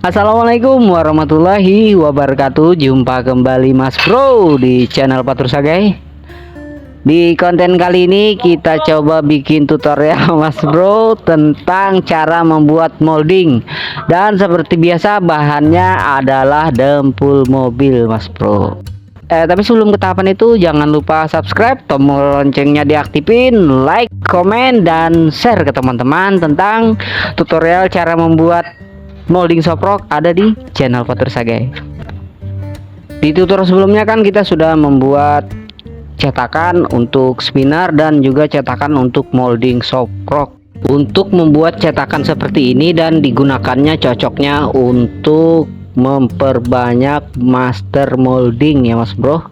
Assalamualaikum warahmatullahi wabarakatuh. Jumpa kembali Mas Bro di channel Patur Sagai. Di konten kali ini kita coba bikin tutorial Mas Bro tentang cara membuat molding. Dan seperti biasa bahannya adalah dempul mobil Mas Bro. Tapi sebelum ke tahapan itu jangan lupa subscribe, tombol loncengnya diaktifin, like, komen, dan share ke teman-teman tentang tutorial cara membuat molding soprok ada di channel Patur Sagai. Di tutorial sebelumnya kan kita sudah membuat cetakan untuk spinner dan juga cetakan untuk molding soprok. Untuk membuat cetakan seperti ini dan digunakannya cocoknya untuk memperbanyak master molding ya Mas Bro.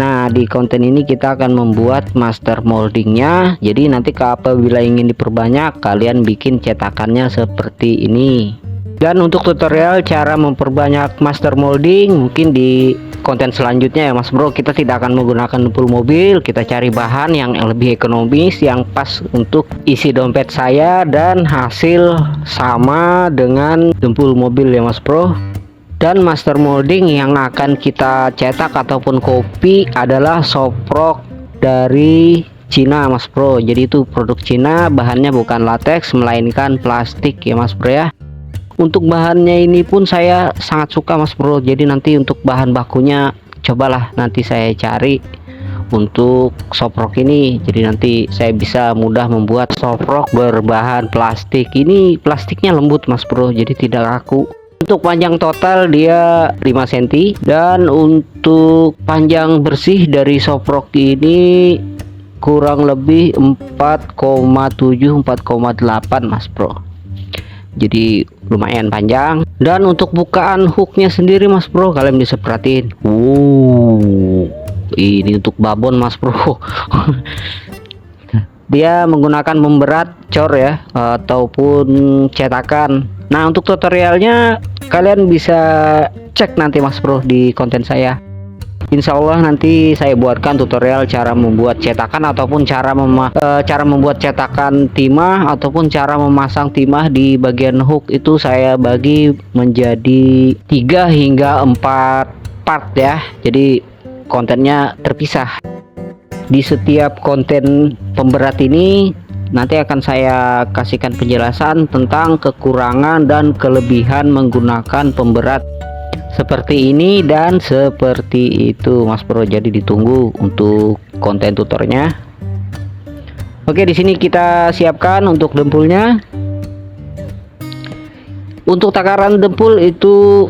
Nah, di konten ini kita akan membuat master moldingnya. Jadi nanti apabila ingin diperbanyak, kalian bikin cetakannya seperti ini. Dan untuk tutorial cara memperbanyak master molding mungkin di konten selanjutnya ya Mas Bro. Kita tidak akan menggunakan dempul mobil, kita cari bahan yang lebih ekonomis, yang pas untuk isi dompet saya dan hasil sama dengan dempul mobil ya Mas Bro. Dan master molding yang akan kita cetak ataupun copy adalah soprok dari Cina Mas Bro. Jadi itu produk Cina, bahannya bukan latex melainkan plastik ya Mas Bro ya. Untuk bahannya ini pun saya sangat suka Mas Bro. Jadi nanti untuk bahan bakunya cobalah nanti saya cari untuk soprok ini. Jadi nanti saya bisa mudah membuat soprok berbahan plastik. Ini plastiknya lembut Mas Bro, jadi tidak kaku. Untuk panjang total dia 5 cm dan untuk panjang bersih dari soprok ini kurang lebih 4,7 4,8 Mas Bro. Jadi lumayan panjang. Dan untuk bukaan hooknya sendiri Mas Bro, kalian bisa perhatiin. Ini untuk babon Mas Bro. Dia menggunakan pemberat cor ya ataupun cetakan. Nah, untuk tutorialnya kalian bisa cek nanti Mas Bro di konten saya. Insya Allah nanti saya buatkan tutorial cara membuat cetakan ataupun cara membuat cetakan timah ataupun cara memasang timah di bagian hook. Itu saya bagi menjadi 3 hingga 4 part ya. Jadi kontennya terpisah. Di setiap konten pemberat ini nanti akan saya kasihkan penjelasan tentang kekurangan dan kelebihan menggunakan pemberat seperti ini dan seperti itu Mas Bro. Jadi ditunggu untuk konten tutornya. Oke, di sini kita siapkan untuk dempulnya. Untuk takaran dempul itu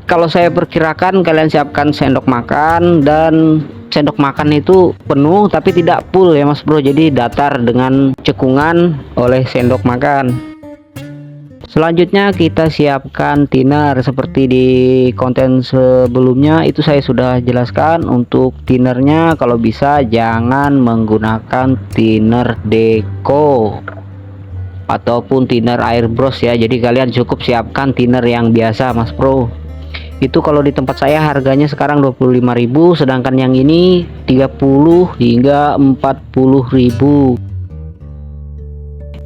kalau saya perkirakan kalian siapkan sendok makan, dan sendok makan itu penuh tapi tidak full ya Mas Bro. Jadi datar dengan cekungan oleh sendok makan. Selanjutnya kita siapkan thinner seperti di konten sebelumnya itu saya sudah jelaskan. Untuk thinnernya kalau bisa jangan menggunakan thinner deco ataupun thinner airbrush ya. Jadi kalian cukup siapkan thinner yang biasa Mas Bro. Itu kalau di tempat saya harganya sekarang 25.000, sedangkan yang ini 30 hingga 40.000.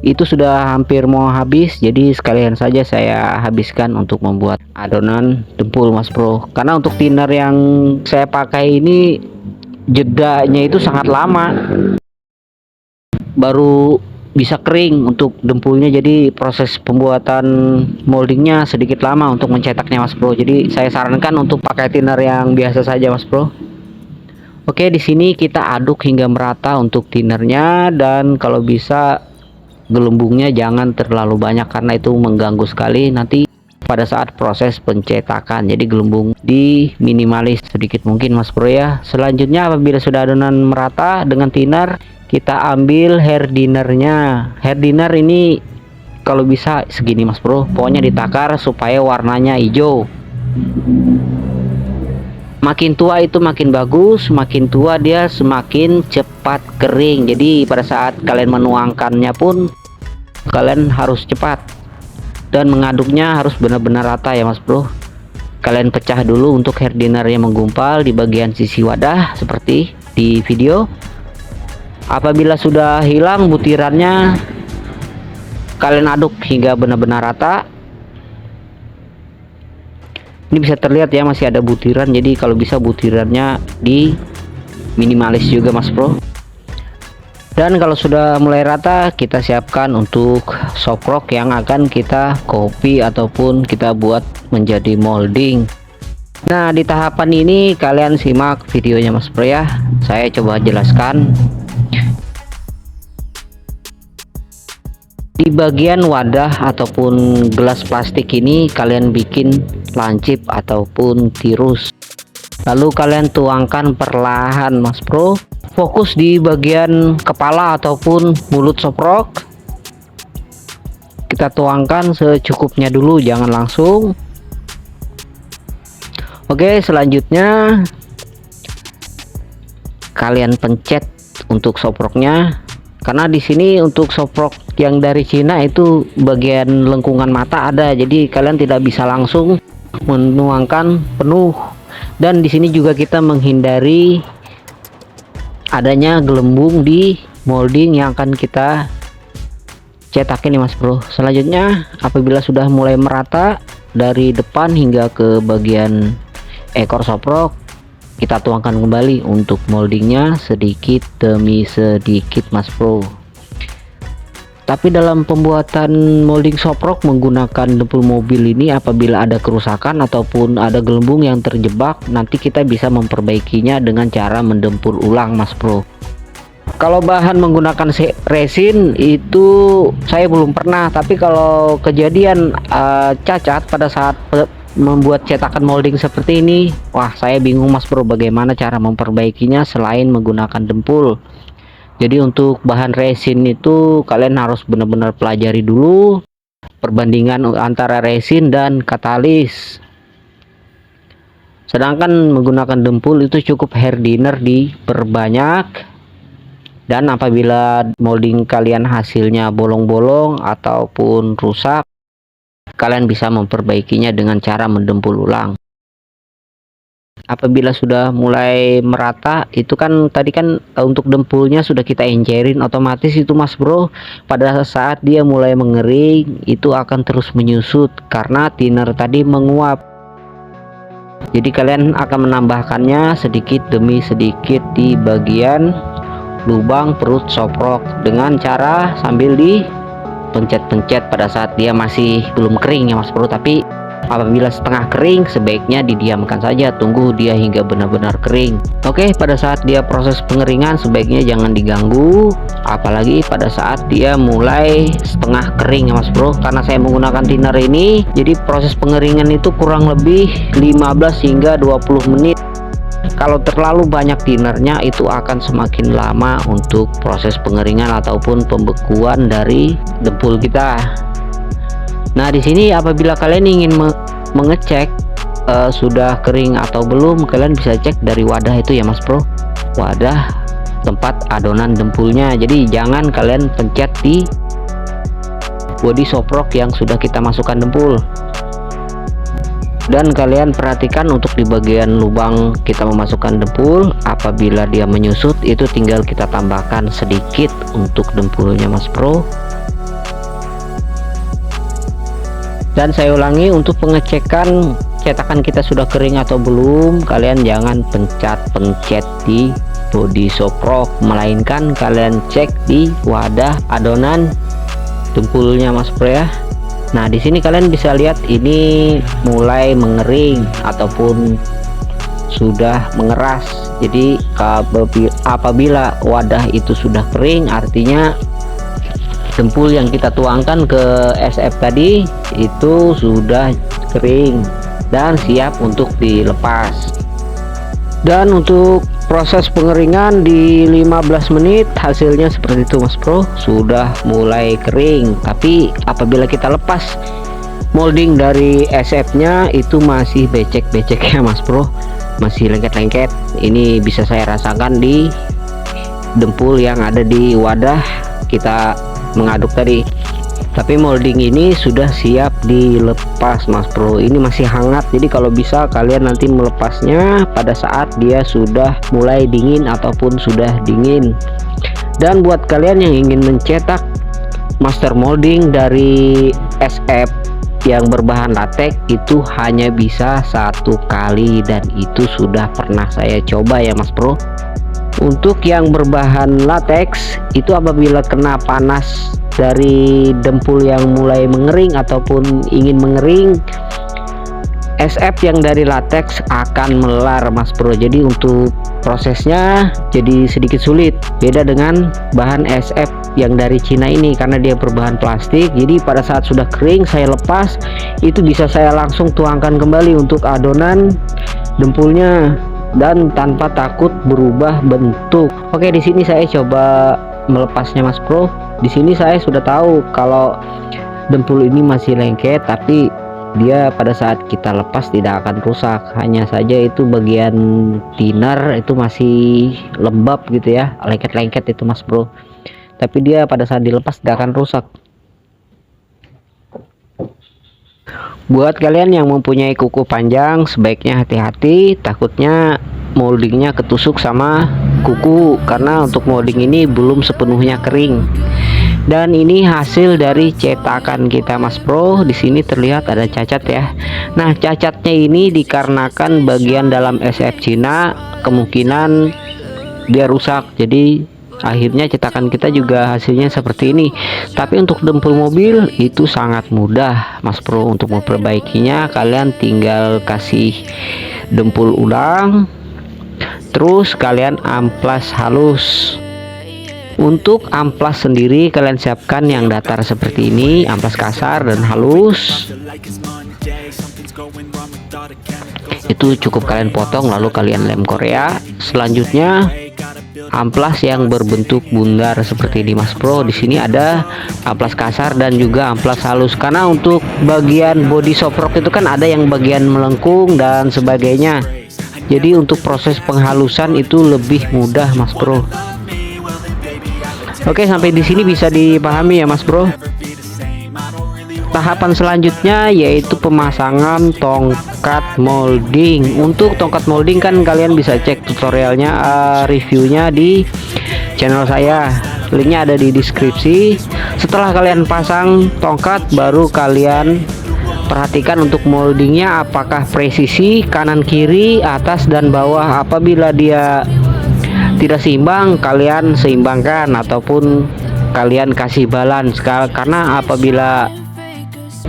Itu sudah hampir mau habis, jadi sekalian saja saya habiskan untuk membuat adonan dempul Mas Bro. Karena untuk thinner yang saya pakai ini jedanya itu sangat lama, baru bisa kering untuk dempulnya. Jadi proses pembuatan moldingnya sedikit lama untuk mencetaknya Mas Bro. Jadi saya sarankan untuk pakai thinner yang biasa saja Mas Bro. Oke, di sini kita aduk hingga merata untuk thinnernya, dan kalau bisa gelembungnya jangan terlalu banyak karena itu mengganggu sekali nanti pada saat proses pencetakan. Jadi gelembung di minimalis sedikit mungkin Mas Bro ya. Selanjutnya apabila sudah adonan merata dengan thinner, kita ambil hair dinnernya. Hair dinner ini kalau bisa segini Mas Bro, pokoknya ditakar supaya warnanya hijau. Makin tua itu makin bagus, makin tua dia semakin cepat kering. Jadi pada saat kalian menuangkannya pun kalian harus cepat, dan mengaduknya harus benar-benar rata ya Mas Bro. Kalian pecah dulu untuk hair dinner yang menggumpal di bagian sisi wadah seperti di video. Apabila sudah hilang butirannya, kalian aduk hingga benar-benar rata. Ini bisa terlihat ya, masih ada butiran, jadi kalau bisa butirannya di minimalis juga Mas Bro. Dan kalau sudah mulai rata, kita siapkan untuk soprok yang akan kita copy ataupun kita buat menjadi molding. Nah, di tahapan ini kalian simak videonya Mas Bro ya, saya coba jelaskan. Di bagian wadah ataupun gelas plastik ini kalian bikin lancip ataupun tirus, lalu kalian tuangkan perlahan Mas Bro. Fokus di bagian kepala ataupun mulut soprok, kita tuangkan secukupnya dulu, jangan langsung. Oke, selanjutnya kalian pencet untuk soproknya, karena di sini untuk soprok yang dari Cina itu bagian lengkungan mata ada, jadi kalian tidak bisa langsung menuangkan penuh. Dan di sini juga kita menghindari adanya gelembung di molding yang akan kita cetak ini Mas Bro. Selanjutnya apabila sudah mulai merata dari depan hingga ke bagian ekor soprok, kita tuangkan kembali untuk moldingnya sedikit demi sedikit Mas Bro. Tapi dalam pembuatan molding soprok menggunakan dempul mobil ini, apabila ada kerusakan ataupun ada gelembung yang terjebak, nanti kita bisa memperbaikinya dengan cara mendempul ulang Mas Bro. Kalau bahan menggunakan resin itu saya belum pernah, tapi kalau kejadian cacat pada saat membuat cetakan molding seperti ini, wah saya bingung Mas Bro bagaimana cara memperbaikinya selain menggunakan dempul. Jadi untuk bahan resin itu kalian harus benar-benar pelajari dulu perbandingan antara resin dan katalis. Sedangkan menggunakan dempul itu cukup hardener diperbanyak. Dan apabila molding kalian hasilnya bolong-bolong ataupun rusak, kalian bisa memperbaikinya dengan cara mendempul ulang. Apabila sudah mulai merata, itu kan tadi kan untuk dempulnya sudah kita encerin, otomatis itu Mas Bro pada saat dia mulai mengering itu akan terus menyusut karena thinner tadi menguap. Jadi kalian akan menambahkannya sedikit demi sedikit di bagian lubang perut soprok dengan cara sambil dipencet-pencet pada saat dia masih belum kering ya Mas Bro. Tapi apabila setengah kering sebaiknya didiamkan saja, tunggu dia hingga benar-benar kering. Oke, pada saat dia proses pengeringan sebaiknya jangan diganggu, apalagi pada saat dia mulai setengah kering ya Mas Bro. Karena saya menggunakan thinner ini, jadi proses pengeringan itu kurang lebih 15 hingga 20 menit. Kalau terlalu banyak thinnernya itu akan semakin lama untuk proses pengeringan ataupun pembekuan dari dempul kita. Nah, di sini apabila kalian ingin mengecek sudah kering atau belum, kalian bisa cek dari wadah itu ya Mas Bro, wadah tempat adonan dempulnya. Jadi jangan kalian pencet di bodi soprok yang sudah kita masukkan dempul. Dan kalian perhatikan untuk di bagian lubang kita memasukkan dempul, apabila dia menyusut itu tinggal kita tambahkan sedikit untuk dempulnya Mas Bro. Dan saya ulangi, untuk pengecekan cetakan kita sudah kering atau belum, kalian jangan pencet di bodi soprok, melainkan kalian cek di wadah adonan dempulnya Mas Bro ya. Nah, di sini kalian bisa lihat ini mulai mengering ataupun sudah mengeras. Jadi apabila wadah itu sudah kering, artinya dempul yang kita tuangkan ke SF tadi itu sudah kering dan siap untuk dilepas. Dan untuk proses pengeringan di 15 menit hasilnya seperti itu Mas Bro, sudah mulai kering. Tapi apabila kita lepas molding dari SF nya itu masih becek-becek ya Mas Bro, masih lengket-lengket. Ini bisa saya rasakan di dempul yang ada di wadah kita mengaduk tadi. Tapi molding ini sudah siap dilepas Mas Bro, ini masih hangat, jadi kalau bisa kalian nanti melepasnya pada saat dia sudah mulai dingin ataupun sudah dingin. Dan buat kalian yang ingin mencetak master molding dari SF yang berbahan latex itu hanya bisa 1 kali, dan itu sudah pernah saya coba ya Mas Bro. Untuk yang berbahan latex itu apabila kena panas dari dempul yang mulai mengering ataupun ingin mengering, SF yang dari latex akan melar Mas Bro. Jadi untuk prosesnya jadi sedikit sulit, beda dengan bahan SF yang dari Cina ini karena dia berbahan plastik. Jadi pada saat sudah kering saya lepas, itu bisa saya langsung tuangkan kembali untuk adonan dempulnya dan tanpa takut berubah bentuk. Oke, di sini saya coba melepasnya Mas Bro. Di sini saya sudah tahu kalau dempul ini masih lengket, tapi dia pada saat kita lepas tidak akan rusak. Hanya saja itu bagian thinner itu masih lembab gitu ya, lengket-lengket itu Mas Bro. Tapi dia pada saat dilepas tidak akan rusak. Buat kalian yang mempunyai kuku panjang, sebaiknya hati-hati, takutnya moldingnya ketusuk sama kuku karena untuk molding ini belum sepenuhnya kering. Dan ini hasil dari cetakan kita Mas Bro. Di sini terlihat ada cacat ya. Nah, cacatnya ini dikarenakan bagian dalam SF Cina kemungkinan dia rusak. Jadi akhirnya cetakan kita juga hasilnya seperti ini. Tapi untuk dempul mobil itu sangat mudah Mas Bro. Untuk memperbaikinya kalian tinggal kasih dempul ulang, terus kalian amplas halus. Untuk amplas sendiri kalian siapkan yang datar seperti ini, amplas kasar dan halus. Itu cukup kalian potong lalu kalian lem Korea. Selanjutnya amplas yang berbentuk bundar seperti ini Mas Bro. Di sini ada amplas kasar dan juga amplas halus. Karena untuk bagian body soprok itu kan ada yang bagian melengkung dan sebagainya. Jadi untuk proses penghalusan itu lebih mudah Mas Bro. Oke, sampai di sini bisa dipahami ya Mas Bro. Tahapan selanjutnya yaitu pemasangan tongkat molding. Untuk tongkat molding kan kalian bisa cek tutorialnya, reviewnya di channel saya. Linknya ada di deskripsi. Setelah kalian pasang tongkat, baru kalian perhatikan untuk moldingnya apakah presisi kanan kiri, atas dan bawah. Apabila dia tidak seimbang, kalian seimbangkan ataupun kalian kasih balance, karena apabila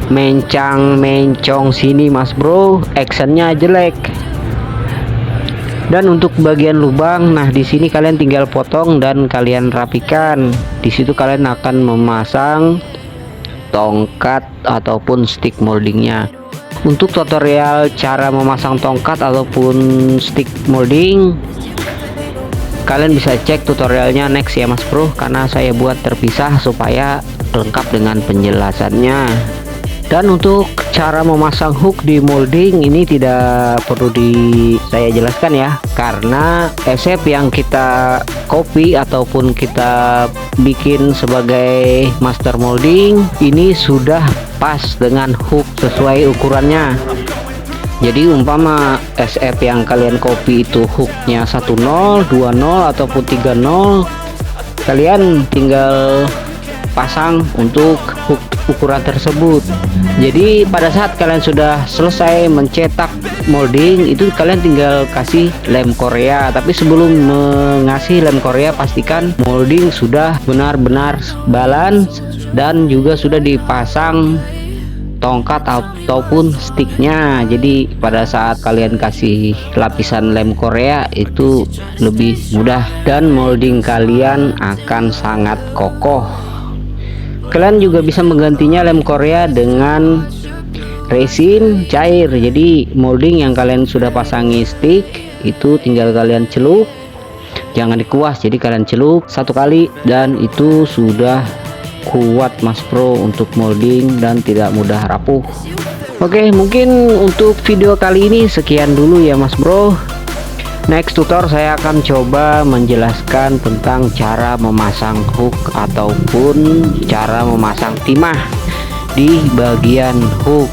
mencong sini Mas Bro, actionnya jelek. Dan untuk bagian lubang, nah di sini kalian tinggal potong dan kalian rapikan. Di situ kalian akan memasang tongkat ataupun stick moldingnya. Untuk tutorial cara memasang tongkat ataupun stick molding, kalian bisa cek tutorialnya next ya Mas Bro, karena saya buat terpisah supaya lengkap dengan penjelasannya. Dan untuk cara memasang hook di molding ini tidak perlu saya jelaskan ya, karena SF yang kita copy ataupun kita bikin sebagai master molding ini sudah pas dengan hook sesuai ukurannya. Jadi umpama SF yang kalian copy itu hooknya 10, 20 ataupun 30, kalian tinggal pasang untuk hook ukuran tersebut. Jadi pada saat kalian sudah selesai mencetak molding, itu kalian tinggal kasih lem Korea. Tapi sebelum mengasih lem Korea, pastikan molding sudah benar-benar balance dan juga sudah dipasang tongkat ataupun sticknya. Jadi pada saat kalian kasih lapisan lem Korea itu lebih mudah dan molding kalian akan sangat kokoh. Kalian juga bisa menggantinya lem Korea dengan resin cair. Jadi molding yang kalian sudah pasangi stick itu tinggal kalian celup, jangan dikuas, jadi kalian celup 1 kali dan itu sudah kuat Mas Bro untuk molding dan tidak mudah rapuh. Oke, mungkin untuk video kali ini sekian dulu ya Mas Bro. Next tutor saya akan coba menjelaskan tentang cara memasang hook ataupun cara memasang timah di bagian hook.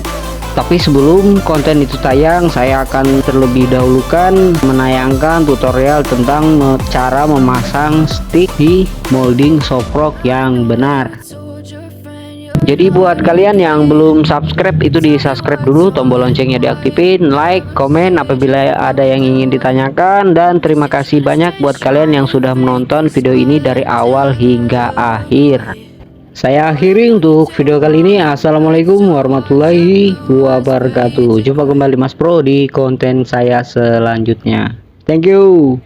Tapi sebelum konten itu tayang, saya akan terlebih dahulukan menayangkan tutorial tentang cara memasang stick di molding soprok yang benar. Jadi buat kalian yang belum subscribe itu di subscribe dulu, tombol loncengnya diaktifin, like, komen apabila ada yang ingin ditanyakan, dan terima kasih banyak buat kalian yang sudah menonton video ini dari awal hingga akhir. Saya akhiri untuk video kali ini. Assalamualaikum warahmatullahi wabarakatuh. Jumpa kembali Mas Bro di konten saya selanjutnya. Thank you.